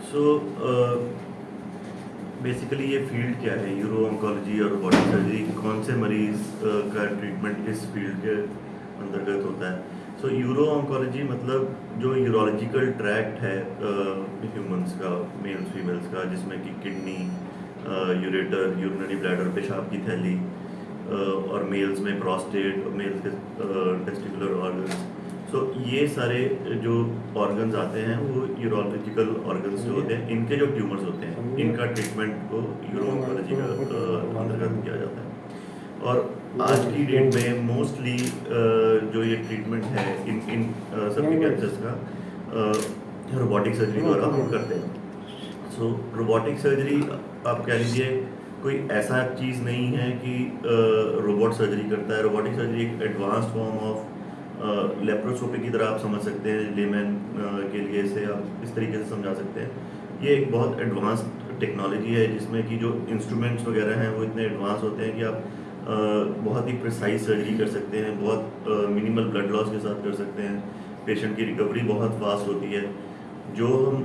So basically ये field क्या है, यूरो ऑन्कोलॉजी और रोबोटिक सर्जरी, कौन से मरीज का ट्रीटमेंट इस फील्ड के अंतर्गत होता है? सो यूरो ऑन्कोलॉजी मतलब जो यूरोलॉजिकल ट्रैक्ट है ह्यूमंस का, मेल्स फीमेल्स का, जिसमें कि किडनी, यूरेटर, यूरिनरी ब्लैडर, पेशाब की थैली, और मेल्स में प्रोस्टेट, मेल्स के टेस्टिकुलर ऑर्गन्स। सो ये सारे जो ऑर्गन्स आते हैं वो यूरोलॉजिकल ऑर्गन्स जो होते हैं, इनके जो ट्यूमर्स होते हैं, इनका ट्रीटमेंट को यूरो ऑन्कोलॉजी का अंतर्गत किया जाता है। और आज की डेट में मोस्टली जो ये ट्रीटमेंट है इन इन सभी कैंसर्स का रोबोटिक सर्जरी द्वारा हम करते हैं। सो रोबोटिक सर्जरी आप कह लीजिए कोई ऐसा चीज़ नहीं है कि रोबोट सर्जरी करता है। रोबोटिक सर्जरी एक एडवांस फॉर्म ऑफ लेप्रोस्कोपी की तरह आप समझ सकते हैं। लेमैन के लिए इसे आप इस तरीके से समझा सकते हैं। ये एक बहुत एडवांस टेक्नोलॉजी है जिसमें कि जो इंस्ट्रूमेंट्स वगैरह हैं वो इतने एडवांस होते हैं कि आप बहुत ही प्रिसाइज सर्जरी कर सकते हैं, बहुत मिनिमल ब्लड लॉस के साथ कर सकते हैं। पेशेंट की रिकवरी बहुत फास्ट होती है। जो हम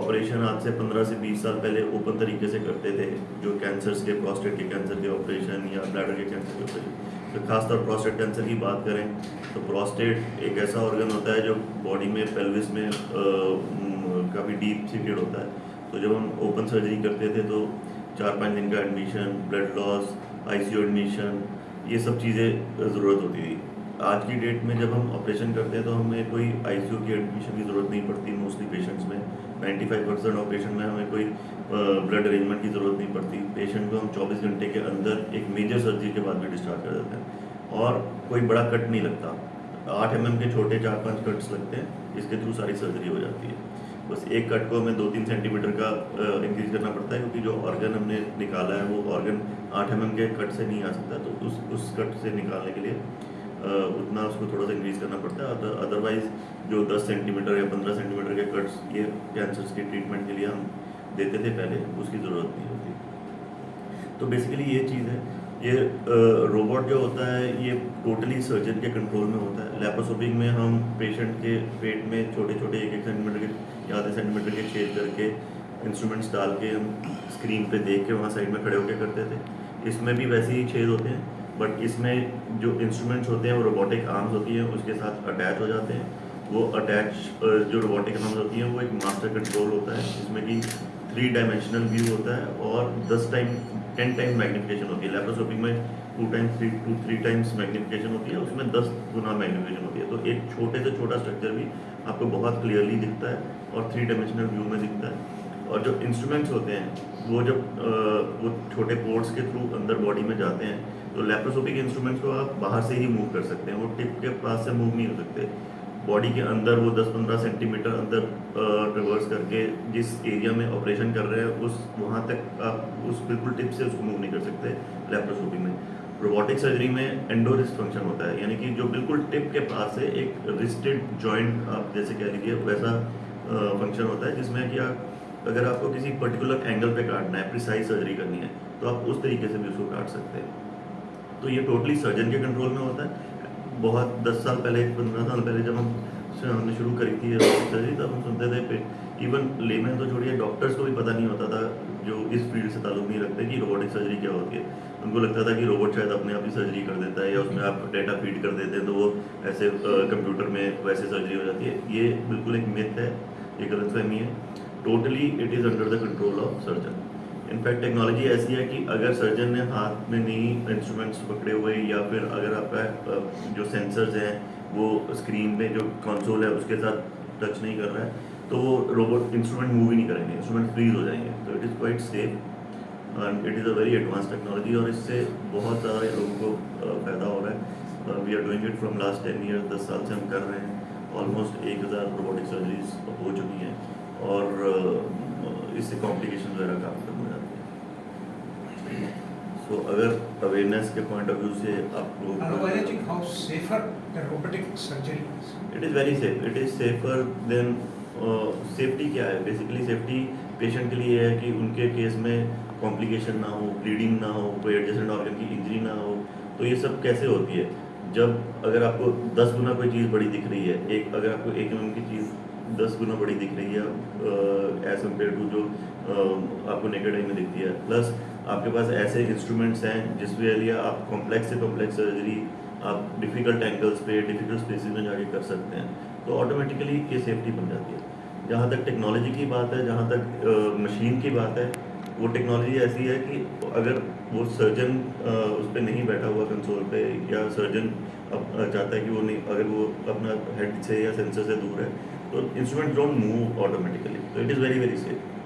ऑपरेशन आज से 15 से 20 साल पहले ओपन तरीके से करते थे, जो कैंसर्स के, प्रोस्टेट के कैंसर के ऑपरेशन या ब्लैडर के कैंसर के ऑपरेशन, तो खासतौर प्रोस्टेट कैंसर की बात करें तो प्रोस्टेट एक ऐसा ऑर्गन होता है जो बॉडी में, पेल्विस में काफ़ी डीप सीटेड होता है। तो जब हम ओपन सर्जरी करते थे तो 4-5 दिन का admission, blood loss, ICU admission, ये सब चीज़ें ज़रूरत होती थी। आज की डेट में जब हम ऑपरेशन करते हैं तो हमें कोई आईसीयू की एडमिशन की ज़रूरत नहीं पड़ती। मोस्टली पेशेंट्स में 95% ऑपरेशन में हमें कोई ब्लड अरेंजमेंट की ज़रूरत नहीं पड़ती। पेशेंट को हम 24 घंटे के अंदर एक मेजर सर्जरी के बाद में डिस्चार्ज कर देते हैं और कोई बड़ा कट नहीं लगता। 8 mm के छोटे 4-5 कट्स लगते हैं, इसके थ्रू सारी सर्जरी हो जाती है। बस एक कट को हमें 2-3 सेंटीमीटर का इंक्रीज करना पड़ता है, क्योंकि जो ऑर्गन हमने निकाला है वो ऑर्गन 8 mm के कट से नहीं आ सकता। तो उस कट से निकालने के लिए उतना उसको थोड़ा सा इंक्रीज करना पड़ता है। अदरवाइज जो 10 सेंटीमीटर या 15 सेंटीमीटर के कट्स ये कैंसर्स के ट्रीटमेंट के लिए हम देते थे पहले, उसकी ज़रूरत नहीं होती। तो बेसिकली ये चीज़ है। ये रोबोट जो होता है ये टोटली सर्जन के कंट्रोल में होता है। लैप्रोस्कोपिक में हम पेशेंट के पेट में छोटे छोटे 1-1 सेंटीमीटर के या आधे सेंटीमीटर के छेद करके इंस्ट्रूमेंट्स डाल के हम स्क्रीन पे देख के वहाँ साइड में खड़े होकर करते थे। इसमें भी वैसे ही छेद होते हैं, बट इसमें जो इंस्ट्रूमेंट्स होते हैं वो रोबोटिक आर्म्स होती हैं, उसके साथ अटैच हो जाते हैं। वो अटैच जो रोबोटिक आर्म्स होती हैं वो एक मास्टर कंट्रोल होता है, जिसमें कि 3 डायमेंशनल व्यू होता है और 10 टाइम मैग्निफिकेशन होती है। लैप्रोस्कोपिक में 2-3 टाइम्स मैग्निफिकेशन होती है, उसमें 10 गुना मैग्निफिकेशन होती है। तो एक छोटे से छोटा स्ट्रक्चर भी आपको बहुत क्लियरली दिखता है और 3 डायमेंशनल व्यू में दिखता है। और जो इंस्ट्रूमेंट्स होते हैं वो जब वो छोटे पोर्ट्स के थ्रू अंदर बॉडी में जाते हैं, तो लैप्रोस्कोपिक इंस्ट्रूमेंट्स को आप बाहर से ही मूव कर सकते हैं, वो टिप के पास से मूव नहीं हो सकते। बॉडी के अंदर वो 10-15 सेंटीमीटर अंदर रिवर्स करके जिस एरिया में ऑपरेशन कर रहे हैं उस वहाँ तक आप उस बिल्कुल टिप से उसको मूव नहीं कर सकते लैप्रोस्कोपी में। रोबोटिक सर्जरी में एंडोरिस्ट फंक्शन होता है, यानी कि जो बिल्कुल टिप के पास से एक रिस्टेड जॉइंट आप जैसे कह लीजिए वैसा फंक्शन होता है, जिसमें कि आप अगर आपको किसी पर्टिकुलर एंगल पे काटना है, प्रिसाइज सर्जरी करनी है, तो आप उस तरीके से भी उसको काट सकते हैं। तो ये टोटली सर्जन के कंट्रोल में होता है। बहुत 10 साल पहले, 15 साल पहले जब हमने शुरू करी थी सर्जरी, तब हम सुनते थे, इवन लेमैन तो छोड़िए, डॉक्टर्स को भी पता नहीं होता था जो इस फील्ड से ताल्लुक नहीं रखते कि रोबोटिक सर्जरी क्या होती है। उनको लगता था कि रोबोट शायद अपने आप ही सर्जरी कर देता है या उसमें आप डेटा फीड कर देते हैं तो वो ऐसे कंप्यूटर में वैसे सर्जरी हो जाती है। ये बिल्कुल एक मिथ है, ये गलतफहमी है। Totally it is under the control of surgeon. In fact technology ऐसी है कि अगर सर्जन ने हाथ में नहीं इंस्ट्रूमेंट्स पकड़े हुए, या फिर अगर आपका जो सेंसर्स हैं वो स्क्रीन पे जो कंसोल है उसके साथ टच नहीं कर रहा है, तो वो रोबोट इंस्ट्रूमेंट मूव ही नहीं करेंगे, इंस्ट्रूमेंट फ्रीज हो जाएंगे। तो it is quite safe and it is a very advance technology, और इससे बहुत सारे लोगों को फ़ायदा हो रहा है। We are doing it from last 10 years, 10 साल से हम कर रहे हैं। ऑलमोस्ट 1000 रोबोटिक सर्जरीज हो चुकी हैं और इससे कॉम्प्लिकेशन वगैरह काफ़ी कम हो जाती है। सो अगर अवेयरनेस के पॉइंट ऑफ व्यू से आप लोग, how safer the robotic surgery is? It is very safe, it is safer than. Safety क्या है? बेसिकली सेफ्टी पेशेंट के लिए है कि उनके केस में कॉम्प्लिकेशन ना हो, ब्लीडिंग ना हो, कोई एडजेसेंट ऑर्गन की इंजरी ना हो। तो ये सब कैसे होती है? जब अगर आपको 10 गुना कोई चीज़ बड़ी दिख रही है, अगर आपको 1 mm की चीज़ 10 गुना बड़ी दिख रही है एज कम्पेयर टू जो आपको नेकेड आई में दिखती है। प्लस आपके पास ऐसे इंस्ट्रूमेंट्स हैं जिसमें लिए आप कॉम्प्लेक्स से कॉम्प्लेक्स सर्जरी आप डिफ़िकल्ट एंगल्स पे डिफ़िकल्ट स्पेसिस में जाके कर सकते हैं, तो ऑटोमेटिकली ये सेफ्टी बन जाती है। जहाँ तक टेक्नोलॉजी की बात है, जहाँ तक मशीन की बात है, वो टेक्नोलॉजी ऐसी है कि अगर वो सर्जन उस पर नहीं बैठा हुआ कंसोल पे, या सर्जन अब चाहता है कि वो नहीं, अगर वो अपना हेड से या सेंसर से दूर है, तो इंस्ट्रूमेंट डोंट मूव ऑटोमेटिकली, तो it is very very safe.